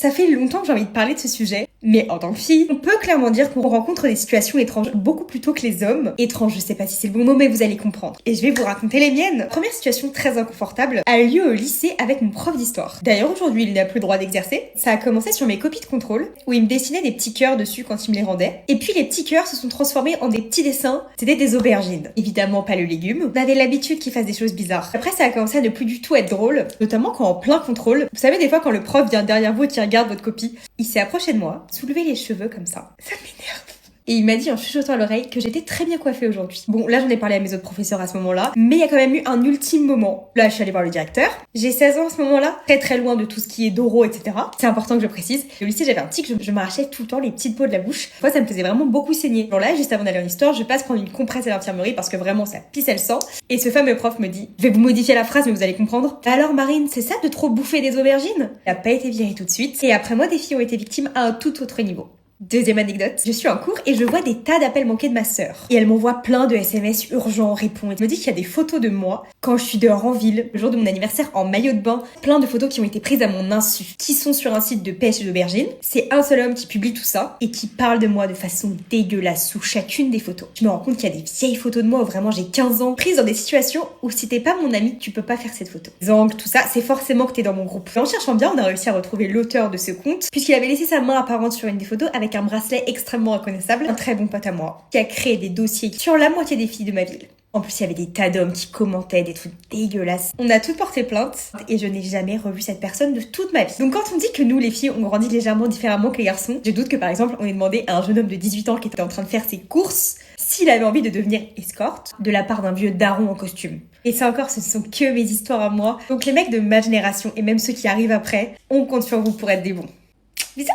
Ça fait longtemps que j'ai envie de parler de ce sujet, mais en tant que fille, on peut clairement dire qu'on rencontre des situations étranges beaucoup plus tôt que les hommes. Étranges, je sais pas si c'est le bon mot, mais vous allez comprendre. Et je vais vous raconter les miennes. Première situation très inconfortable a lieu au lycée avec mon prof d'histoire. D'ailleurs, aujourd'hui, il n'a plus le droit d'exercer. Ça a commencé sur mes copies de contrôle, où il me dessinait des petits cœurs dessus quand il me les rendait. Et puis les petits cœurs se sont transformés en des petits dessins. C'était des aubergines. Évidemment pas le légume. On avait l'habitude qu'il fasse des choses bizarres. Après, ça a commencé à ne plus du tout être drôle, notamment quand en plein contrôle. Vous savez, des fois, quand le prof vient derrière vous et qui regarde votre copie, il s'est approché de moi, soulevé les cheveux comme ça. Ça m'énerve. Et il m'a dit en chuchotant à l'oreille que j'étais très bien coiffée aujourd'hui. Bon, là j'en ai parlé à mes autres professeurs à ce moment-là, mais il y a quand même eu un ultime moment. Là, je suis allée voir le directeur. J'ai 16 ans à ce moment-là, très très loin de tout ce qui est Doro, etc. C'est important que je précise. Au lycée, j'avais un tic, je m'arrachais tout le temps les petites peaux de la bouche. Moi, ça me faisait vraiment beaucoup saigner. Genre là, juste avant d'aller en histoire, je passe prendre une compresse à l'infirmerie parce que vraiment ça pissait le sang. Et ce fameux prof me dit, je vais vous modifier la phrase, mais vous allez comprendre. Alors Marine, c'est ça de trop bouffer des aubergines? Il a pas été viré tout de suite. Et après moi, des filles ont été victimes à un tout autre niveau. Deuxième anecdote, je suis en cours et je vois des tas d'appels manqués de ma sœur. Et elle m'envoie plein de SMS urgents, répond. Elle me dit qu'il y a des photos de moi quand je suis dehors en ville, le jour de mon anniversaire en maillot de bain. Plein de photos qui ont été prises à mon insu, qui sont sur un site de pêche et d'aubergines. C'est un seul homme qui publie tout ça et qui parle de moi de façon dégueulasse sous chacune des photos. Je me rends compte qu'il y a des vieilles photos de moi où vraiment j'ai 15 ans, prises dans des situations où si t'es pas mon ami, tu peux pas faire cette photo. Les angles, tout ça, c'est forcément que t'es dans mon groupe. Et en cherchant bien, on a réussi à retrouver l'auteur de ce compte, puisqu'il avait laissé sa main apparente sur une des photos avec un bracelet extrêmement reconnaissable, un très bon pote à moi, qui a créé des dossiers sur la moitié des filles de ma ville. En plus, il y avait des tas d'hommes qui commentaient des trucs dégueulasses. On a toutes porté plainte et je n'ai jamais revu cette personne de toute ma vie. Donc quand on dit que nous, les filles, on grandit légèrement différemment que les garçons, je doute que par exemple, on ait demandé à un jeune homme de 18 ans qui était en train de faire ses courses s'il avait envie de devenir escorte de la part d'un vieux daron en costume. Et ça encore, ce ne sont que mes histoires à moi. Donc les mecs de ma génération et même ceux qui arrivent après, on compte sur vous pour être des bons. Bisous!